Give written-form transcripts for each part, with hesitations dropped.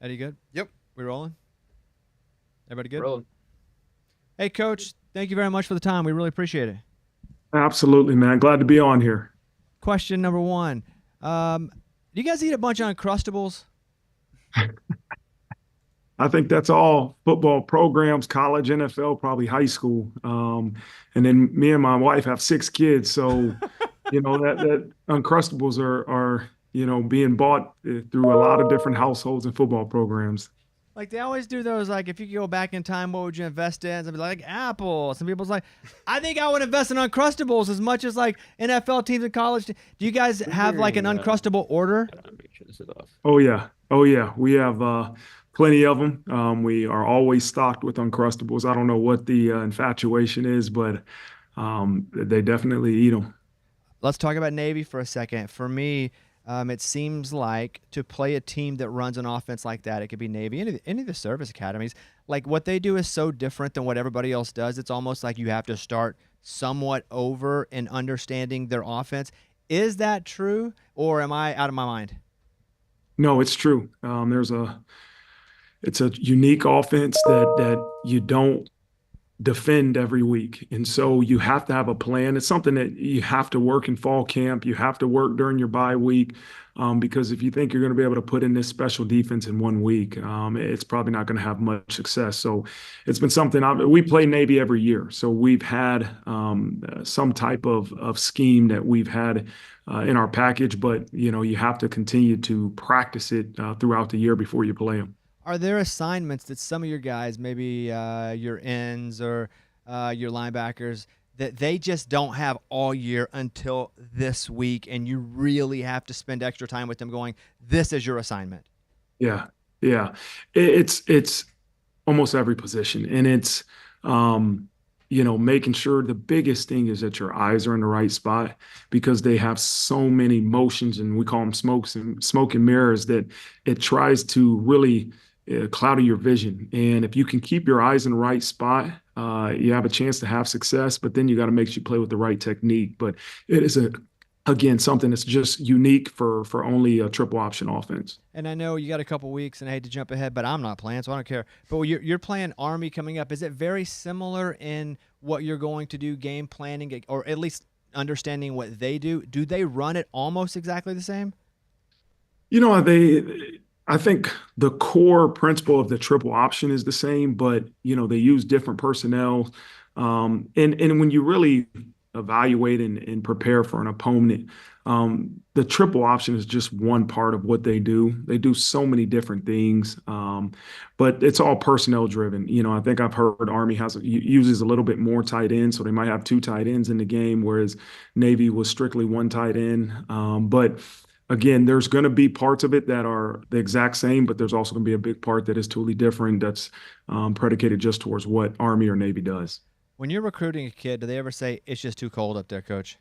Eddie, good? Yep. We rolling? Everybody good? Rolling. Hey, Coach, thank you very much for the time. We really appreciate it. Absolutely, man. Glad to be on here. Question number one. Do you guys eat a bunch of Uncrustables? I think that's all football programs, college, NFL, probably high school. And then me and my wife have 6 kids, so that Uncrustables are being bought through a lot of different households and football programs. Like they always do those. Like if you could go back in time, what would you invest in? Some people like Apple. Some people's like, I think I would invest in Uncrustables as much as like NFL teams and college. Do you guys have like an Uncrustable order? Make sure this is off. Oh yeah, oh yeah. We have plenty of them. We are always stocked with Uncrustables. I don't know what the infatuation is, but they definitely eat them. Let's talk about Navy for a second. For me, it seems like to play a team that runs an offense like that, it could be Navy, any of the service academies. Like what they do is so different than what everybody else does. It's almost like you have to start somewhat over in understanding their offense. Is that true, or am I out of my mind? No, it's true. It's a unique offense that you don't defend every week. And so you have to have a plan. It's something that you have to work in fall camp. You have to work during your bye week, because if you think you're going to be able to put in this special defense in one week, it's probably not going to have much success. So it's been something we play Navy every year. So we've had some type of scheme that we've had in our package, but you have to continue to practice it throughout the year before you play them. Are there assignments that some of your guys, maybe your ends or your linebackers, that they just don't have all year until this week, and you really have to spend extra time with them going, this is your assignment? Yeah, yeah. It's almost every position, and it's making sure the biggest thing is that your eyes are in the right spot because they have so many motions, and we call them smoke and mirrors that it tries to really cloud your vision. And if you can keep your eyes in the right spot, you have a chance to have success. But then you got to make sure you play with the right technique. But it is again something that's just unique for only a triple option offense. And I know you got a couple weeks, and I hate to jump ahead, but I'm not playing, so I don't care. But you're playing Army coming up. Is it very similar in what you're going to do, game planning, or at least understanding what they do? Do they run it almost exactly the same? I think the core principle of the triple option is the same, but they use different personnel. And when you really evaluate and prepare for an opponent, the triple option is just one part of what they do. They do so many different things, but it's all personnel driven. I think I've heard Army uses a little bit more tight ends, so they might have 2 tight ends in the game, whereas Navy was strictly one tight end. But again, there's going to be parts of it that are the exact same, but there's also going to be a big part that is totally different that's predicated just towards what Army or Navy does. When you're recruiting a kid, do they ever say, it's just too cold up there, Coach?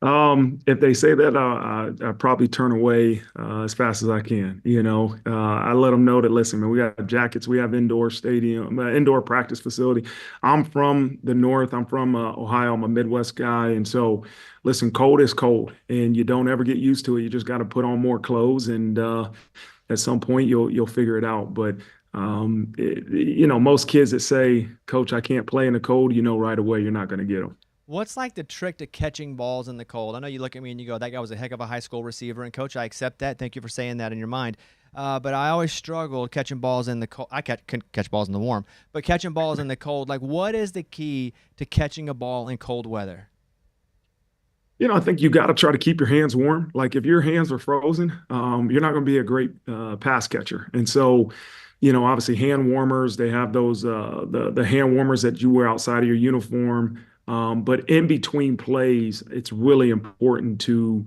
If they say that, I probably turn away as fast as I can. I let them know that, listen, man, we got jackets, we have indoor practice facility. I'm from the North. I'm from Ohio. I'm a Midwest guy. And so, listen, cold is cold, and you don't ever get used to it. You just got to put on more clothes, and at some point you'll figure it out. But most kids that say, Coach, I can't play in the cold, right away you're not going to get them. What's like the trick to catching balls in the cold? I know you look at me and you go, that guy was a heck of a high school receiver. And, Coach, I accept that. Thank you for saying that in your mind. But I always struggled catching balls in the cold. Couldn't catch balls in the warm, but catching balls in the cold. Like, what is the key to catching a ball in cold weather? I think you got to try to keep your hands warm. Like if your hands are frozen, you're not going to be a great pass catcher. And so, obviously hand warmers, they have those, the hand warmers that you wear outside of your uniform. But in between plays, it's really important to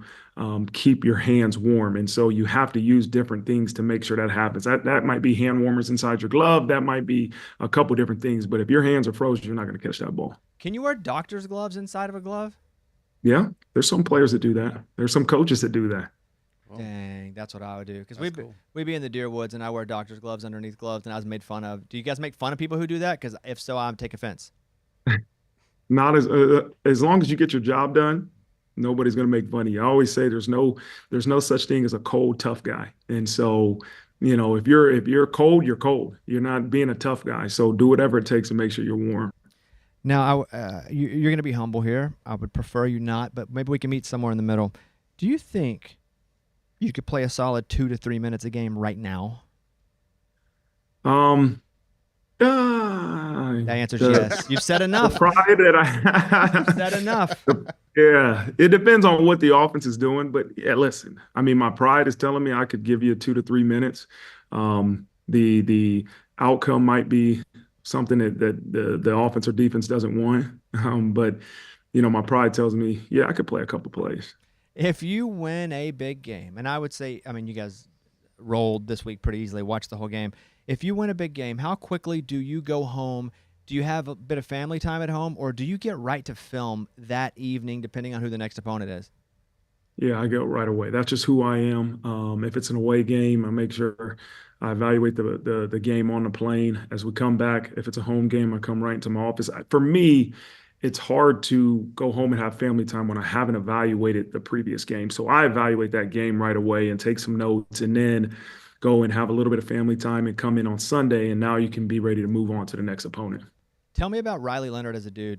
keep your hands warm. And so you have to use different things to make sure that happens. That might be hand warmers inside your glove. That might be a couple different things. But if your hands are frozen, you're not going to catch that ball. Can you wear doctor's gloves inside of a glove? Yeah, there's some players that do that. There's some coaches that do that. Dang, that's what I would do. Because Cool. we'd be in the deer woods, and I wear doctor's gloves underneath gloves, and I was made fun of. Do you guys make fun of people who do that? Because if so, I'm take offense. Not as long as you get your job done, Nobody's going to make fun of you. I always say there's no such thing as a cold, tough guy. And so, if you're cold, you're cold. You're not being a tough guy. So do whatever it takes to make sure you're warm. Now, you're going to be humble here. I would prefer you not, but maybe we can meet somewhere in the middle. Do you think you could play a solid 2 to 3 minutes a game right now? Um, uh, That answer's the yes. You've said the enough. pride that You've I said enough. yeah, it depends on what the offense is doing, but yeah, listen, I mean, my pride is telling me I could give you 2 to 3 minutes. The outcome might be something that the offense or defense doesn't want. But my pride tells me, yeah, I could play a couple plays. If you win a big game, and I would say, I mean, you guys rolled this week pretty easily, watched the whole game. If you win a big game, how quickly do you go home? Do you have a bit of family time at home, or do you get right to film that evening, depending on who the next opponent is? Yeah, I go right away. That's just who I am. If it's an away game, I make sure I evaluate the game on the plane as we come back. If it's a home game, I come right into my office. For me, it's hard to go home and have family time when I haven't evaluated the previous game. So I evaluate that game right away and take some notes, and then go and have a little bit of family time and come in on Sunday. And now you can be ready to move on to the next opponent. Tell me about Riley Leonard as a dude.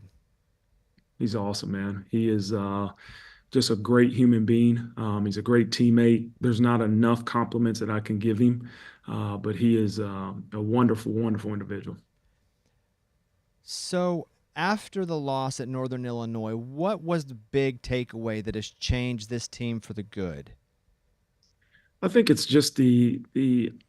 He's awesome, man. He is just a great human being. He's a great teammate. There's not enough compliments that I can give him, but he is a wonderful, wonderful individual. So, after the loss at Northern Illinois, what was the big takeaway that has changed this team for the good? I think it's just the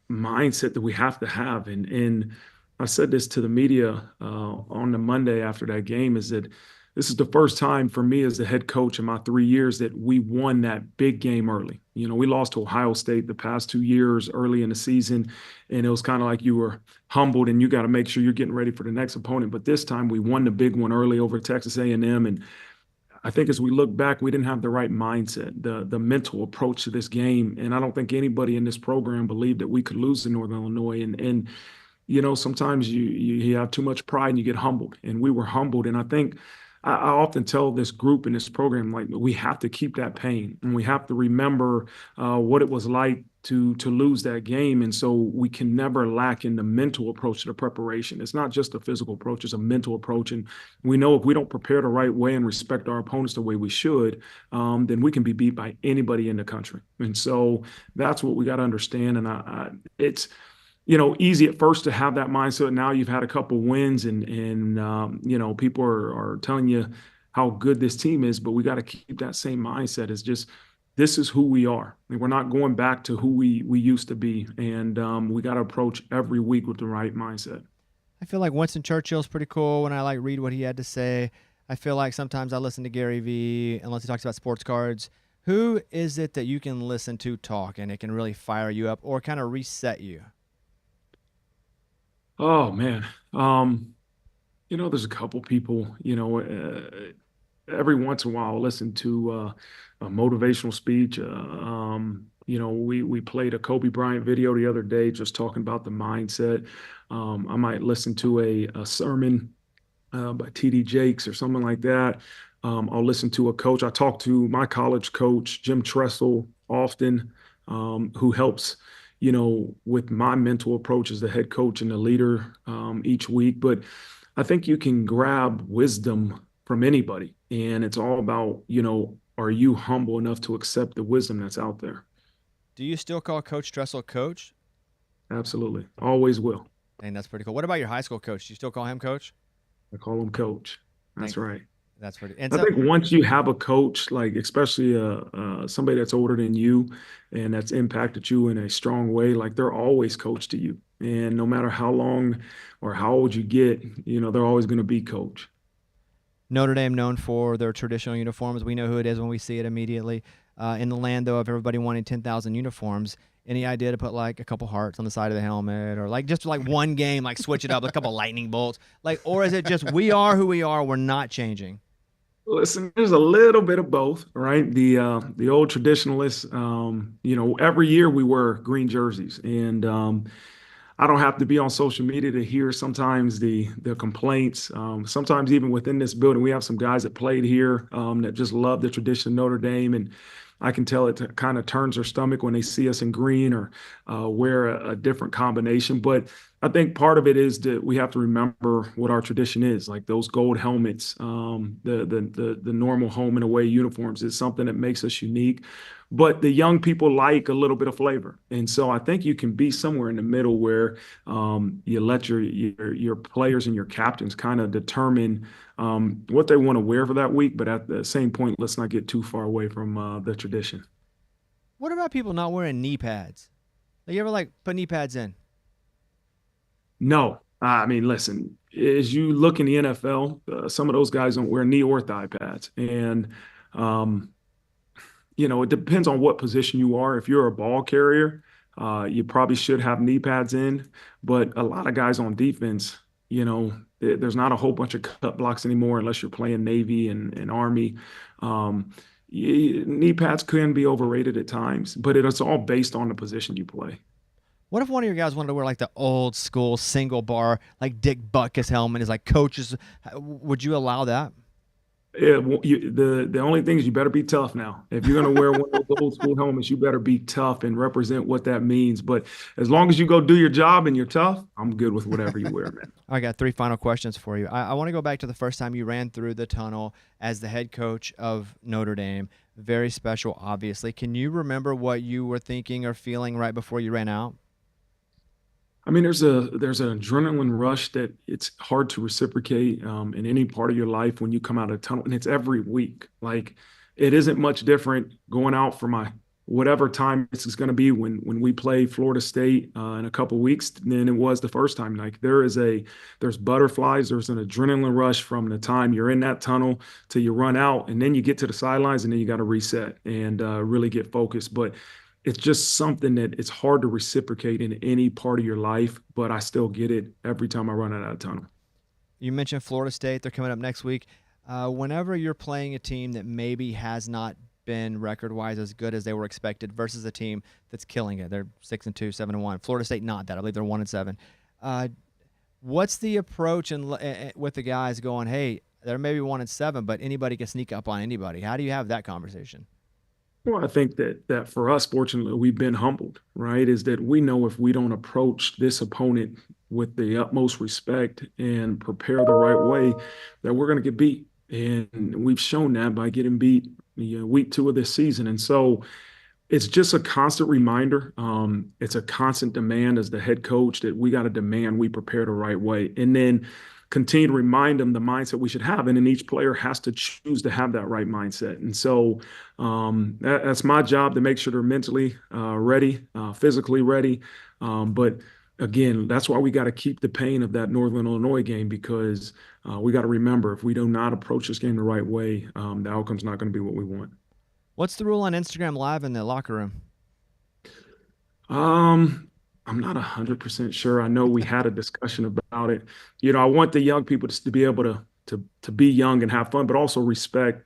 mindset that we have to have, and I said this to the media on the Monday after that game, is that this is the first time for me as the head coach in my 3 years that we won that big game early. We lost to Ohio State the past 2 years early in the season, and it was kind of like you were humbled and you got to make sure you're getting ready for the next opponent. But this time we won the big one early over Texas A&M, and I think as we look back, we didn't have the right mindset, the mental approach to this game, and I don't think anybody in this program believed that we could lose to Northern Illinois. And sometimes you have too much pride and you get humbled, and we were humbled. And I think I often tell this group in this program, like, we have to keep that pain and we have to remember what it was like to lose that game. And so we can never lack in the mental approach to the preparation. It's not just a physical approach, it's a mental approach. And we know if we don't prepare the right way and respect our opponents the way we should, then we can be beat by anybody in the country. And so that's what we got to understand. And it's easy at first to have that mindset. Now you've had a couple wins, and people are telling you how good this team is, but we got to keep that same mindset. It's just, this is who we are. I mean, we're not going back to who we used to be, and we got to approach every week with the right mindset. I feel like Winston Churchill's pretty cool when I read what he had to say. I feel like sometimes I listen to Gary Vee unless he talks about sports cards. Who is it that you can listen to talk and it can really fire you up or kind of reset you? Oh man, there's a couple people. Every once in a while, I'll listen to a motivational speech. We played a Kobe Bryant video the other day, just talking about the mindset. I might listen to a sermon by TD Jakes or something like that. I'll listen to a coach. I talk to my college coach, Jim Tressel, often, who helps, with my mental approach as the head coach and the leader each week. But I think you can grab wisdom from anybody. And it's all about, are you humble enough to accept the wisdom that's out there? Do you still call Coach Tressel coach? Absolutely. Always will. And that's pretty cool. What about your high school coach? Do you still call him coach? I call him coach. That's Thank, right. that's pretty. And I so, think once you have a coach, like especially somebody that's older than you and that's impacted you in a strong way, like they're always coach to you. And no matter how long or how old you get, they're always going to be coach. Notre Dame known for their traditional uniforms. We know who it is when we see it immediately. In the land, though, of everybody wanting 10,000 uniforms, any idea to put like a couple hearts on the side of the helmet, or like just like one game, like switch it up, a couple lightning bolts, or is it just we are who we are, we're not changing? Listen, there's a little bit of both, right? The old traditionalists, every year we wear green jerseys, and I don't have to be on social media to hear sometimes the complaints. Sometimes even within this building, we have some guys that played here that just love the tradition of Notre Dame, and I can tell it kind of turns their stomach when they see us in green or wear a different combination. But I think part of it is that we have to remember what our tradition is, like those gold helmets, the normal home and away uniforms is something that makes us unique. But the young people like a little bit of flavor, and so I think you can be somewhere in the middle where you let your players and your captains kind of determine what they want to wear for that week. But at the same point, let's not get too far away from the tradition. What about people not wearing knee pads? Like, you ever like put knee pads in? No, I mean, listen, as you look in the NFL, some of those guys don't wear knee or thigh pads, and um, it depends on what position you are. If you're a ball carrier, you probably should have knee pads in. But a lot of guys on defense, there's not a whole bunch of cut blocks anymore unless you're playing Navy and Army. Um, Knee pads can be overrated at times, but it's all based on the position you play. What if one of your guys wanted to wear like the old school single bar, like Dick Butkus helmet, is like coaches? Would you allow that? Yeah, the only thing is you better be tough now. If you're going to wear one of those old school helmets, you better be tough and represent what that means. But as long as you go do your job and you're tough, I'm good with whatever you wear, man. I got three final questions for you. I want to go back to the first time you ran through the tunnel as the head coach of Notre Dame. Very special, obviously. Can you remember what you were thinking or feeling right before you ran out? I mean, there's an adrenaline rush that it's hard to reciprocate in any part of your life when you come out of a tunnel, and it's every week. Like, it isn't much different going out for my whatever time this is going to be when we play Florida State in a couple weeks than it was the first time. Like, there's butterflies, there's an adrenaline rush from the time you're in that tunnel till you run out, and then you get to the sidelines, and then you got to reset and really get focused. But it's just something that it's hard to reciprocate in any part of your life, but I still get it every time I run out of that tunnel. You mentioned Florida State. They're coming up next week. Whenever you're playing a team that maybe has not been record-wise as good as they were expected versus a team that's killing it, they're 6-2, 7-1. Florida State not that. I believe they're 1-7. What's the approach with the guys going, hey, they're maybe 1-7, but anybody can sneak up on anybody? How do you have that conversation? Well, I think that for us, fortunately, we've been humbled, right? Is that we know if we don't approach this opponent with the utmost respect and prepare the right way, that we're going to get beat. And we've shown that by getting beat week 2 of this season. And so it's just a constant reminder. It's a constant demand as the head coach that we got to demand we prepare the right way. And then continue to remind them the mindset we should have. And then each player has to choose to have that right mindset. And so that's my job to make sure they're mentally ready, physically ready. But again, that's why we got to keep the pain of that Northern Illinois game, because we got to remember if we do not approach this game the right way, the outcome's not going to be what we want. What's the rule on Instagram Live in the locker room? I'm not 100% sure. I know we had a discussion about it. I want the young people to be able to be young and have fun, but also respect,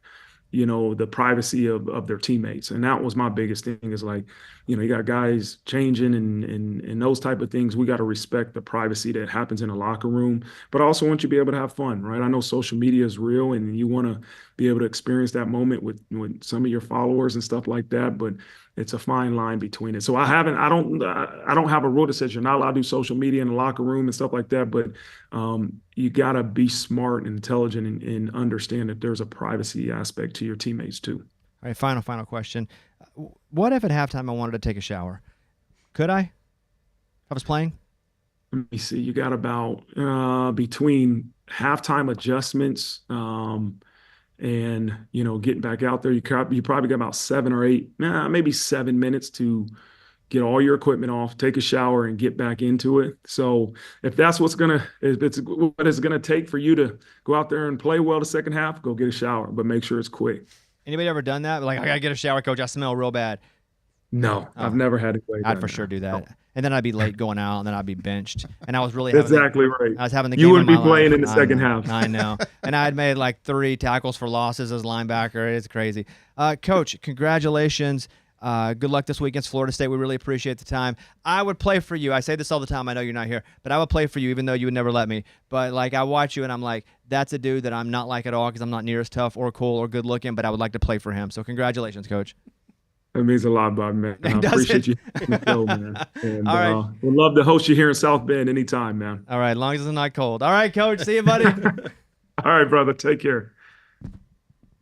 the privacy of their teammates. And that was my biggest thing is like, you got guys changing and those type of things. We got to respect the privacy that happens in a locker room, but I also want you to be able to have fun, right? I know social media is real and you want to be able to experience that moment with some of your followers and stuff like that, but it's a fine line between it. So I don't have a rule that says you're not allowed to do social media in the locker room and stuff like that, but you got to be smart and intelligent and understand that there's a privacy aspect to your teammates too. All right, final question. What if at halftime I wanted to take a shower? Could I? If I was playing? Let me see. You got about between halftime adjustments and getting back out there, you probably got about 7 or 8, maybe 7 minutes to get all your equipment off, take a shower, and get back into it. So if it's what it's gonna take for you to go out there and play well the second half, go get a shower, but make sure it's quick. Anybody ever done that? Like, I gotta get a shower, coach. I smell real bad. No, I've never had to play. I'd for sure do that. And then I'd be late going out, and then I'd be benched. And I was really exactly right. I was having the you game wouldn't of be my playing life. in the second half. I know. And I had made like 3 tackles for losses as linebacker. It's crazy. Coach, congratulations. Good luck this week against Florida State. We really appreciate the time. I would play for you. I say this all the time. I know you're not here, but I would play for you even though you would never let me. But like I watch you and I'm like, that's a dude that I'm not like at all because I'm not near as tough or cool or good looking, but I would like to play for him. So congratulations, Coach. That means a lot, Bob, man. I Does appreciate it? you on the show, man. And All right. would love to host you here in South Bend anytime, man. All right. As long as it's not cold. All right, Coach. See you, buddy. All right, brother. Take care.